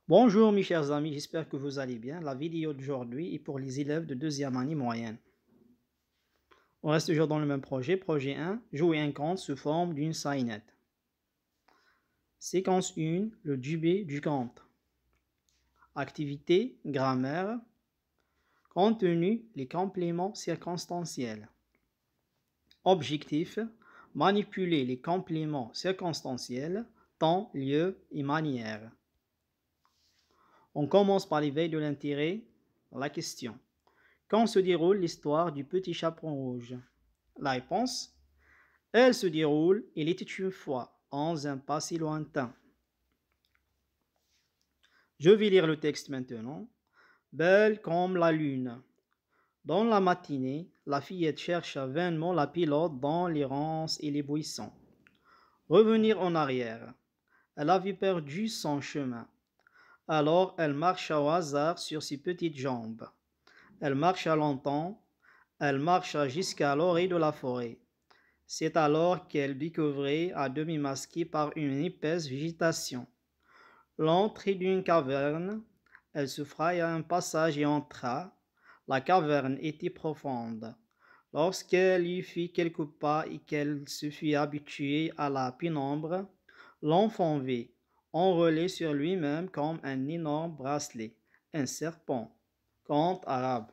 Bonjour mes chers amis, j'espère que vous allez bien. La vidéo d'aujourd'hui est pour les élèves de deuxième année moyenne. On reste toujours dans le même projet. Projet 1, jouer un compte sous forme d'une saïnette. Séquence 1, le dubé du compte. Activité, grammaire. Contenu, les compléments circonstanciels. Objectif, manipuler les compléments circonstanciels, temps, lieu et manière. On commence par l'éveil de l'intérêt, la question. Quand se déroule l'histoire du petit chaperon rouge? La réponse, elle se déroule, il était une fois, dans un passé lointain. Je vais lire le texte maintenant. Belle comme la lune. Dans la matinée, la fillette chercha vainement la pilote dans les ronces et les buissons. Revenir en arrière. Elle avait perdu son chemin. Alors elle marcha au hasard sur ses petites jambes. Elle marcha longtemps, elle marcha jusqu'à l'orée de la forêt. C'est alors qu'elle découvrit, à demi masquée par une épaisse végétation, l'entrée d'une caverne. Elle se fraya un passage et entra. La caverne était profonde. Lorsqu'elle y fit quelques pas et qu'elle se fut habituée à la pénombre, l'enfant vit, enroulé sur lui-même comme un énorme bracelet, un serpent. Conte arabe.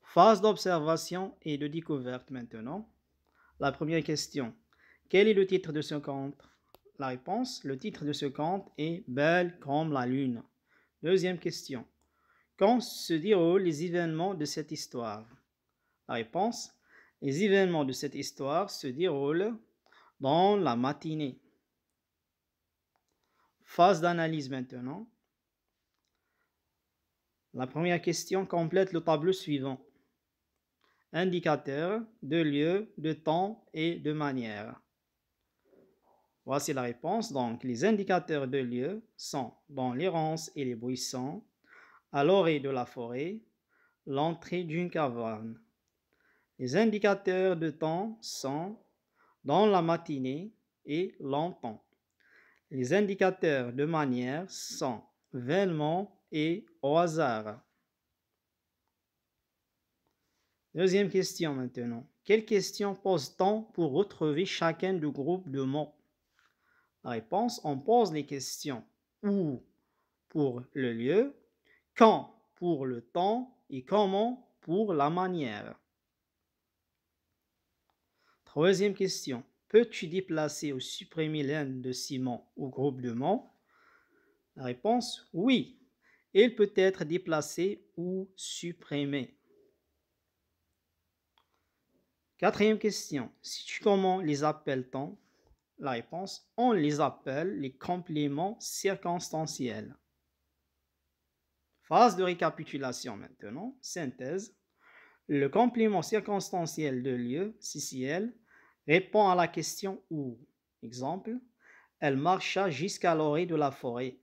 Phase d'observation et de découverte maintenant. La première question. Quel est le titre de ce conte? La réponse, le titre de ce conte est Belle comme la lune. Deuxième question. Quand se déroulent les événements de cette histoire? La réponse, les événements de cette histoire se déroulent dans la matinée. Phase d'analyse maintenant. La première question complète le tableau suivant. Indicateurs de lieu, de temps et de manière. Voici la réponse. Donc, les indicateurs de lieu sont dans les ronces et les buissons, à l'orée de la forêt, l'entrée d'une caverne. Les indicateurs de temps sont dans la matinée et longtemps. Les indicateurs de manière sont vainement et au hasard. Deuxième question maintenant. Quelles questions pose-t-on pour retrouver chacun du groupe de mots? La réponse, on pose les questions où pour le lieu, quand pour le temps et comment pour la manière. Troisième question. Peux-tu déplacer ou supprimer l'un de ces mots ou groupe de mots? La réponse, oui. Il peut être déplacé ou supprimé. Quatrième question. Comment les appelle-t-on? La réponse, on les appelle les compléments circonstanciels. Phase de récapitulation maintenant. Synthèse. Le complément circonstanciel de lieu, CCL, répond à la question où. Exemple, elle marcha jusqu'à l'orée de la forêt.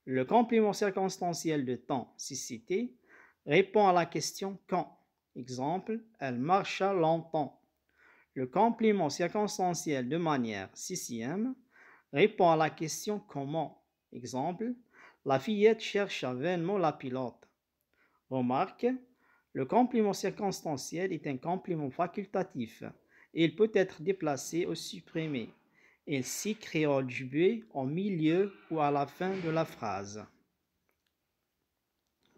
Le complément circonstanciel de temps, CCT, répond à la question quand. Exemple, elle marcha longtemps. Le complément circonstanciel de manière, CCM, répond à la question comment. Exemple, la fillette chercha vainement la pilote. Remarque, le complément circonstanciel est un complément facultatif. Il peut être déplacé ou supprimé. Il s'écrit au début, au milieu ou à la fin de la phrase.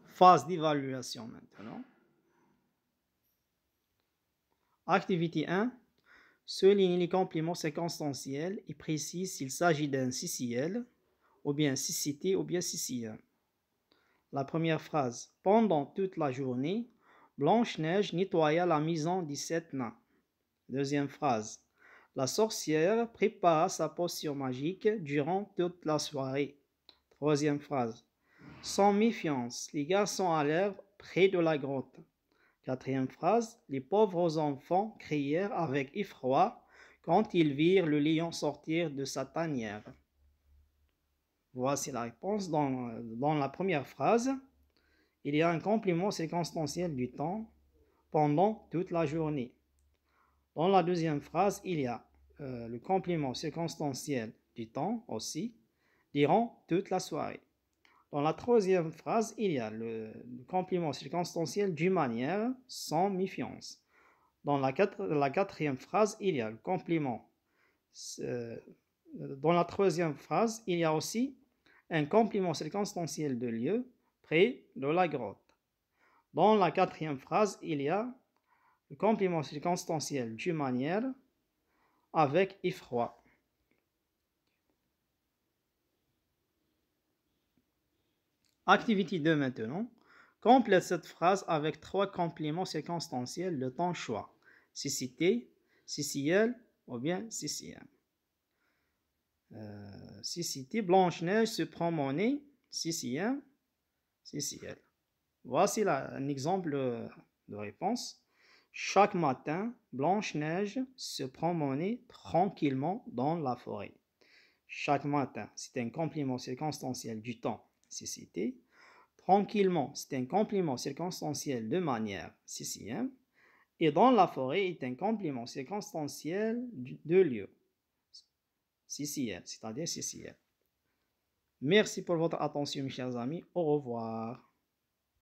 Phase d'évaluation maintenant. Activité 1. Souligne les compléments circonstanciels et précise s'il s'agit d'un CCL, ou bien CCT, ou bien CCM. La première phrase. Pendant toute la journée, Blanche-Neige nettoya la maison des 7 nains. Deuxième phrase. La sorcière prépara sa potion magique durant toute la soirée. Troisième phrase. Sans méfiance, les garçons allèrent près de la grotte. Quatrième phrase. Les pauvres enfants crièrent avec effroi quand ils virent le lion sortir de sa tanière. Voici la réponse. Dans la première phrase, il y a un complément circonstanciel du temps pendant toute la journée. Dans la deuxième phrase, il y a le complément circonstanciel du temps aussi. durant toute la soirée. Dans la troisième phrase, il y a le complément circonstanciel d'une manière, sans méfiance. Dans la quatrième phrase, il y a le complément. Dans la troisième phrase, il y a aussi un complément circonstanciel de lieu, près de la grotte. Dans la quatrième phrase, il y a le complément circonstanciel d'une manière, avec effroi. Activité 2 maintenant. Complète cette phrase avec 3 compléments circonstanciels de ton choix. Cicité, CCL ou bien CCM. Cicité, Blanche-Neige se promenait, CCM, CCL. Voici un exemple de réponse. Chaque matin, Blanche-Neige se promenait tranquillement dans la forêt. Chaque matin, c'est un complément circonstanciel du temps, cécité. Tranquillement, c'est un complément circonstanciel de manière, CCM. Et dans la forêt est un complément circonstanciel de lieu, CCM, c'est-à-dire CCM. Merci pour votre attention, mes chers amis. Au revoir.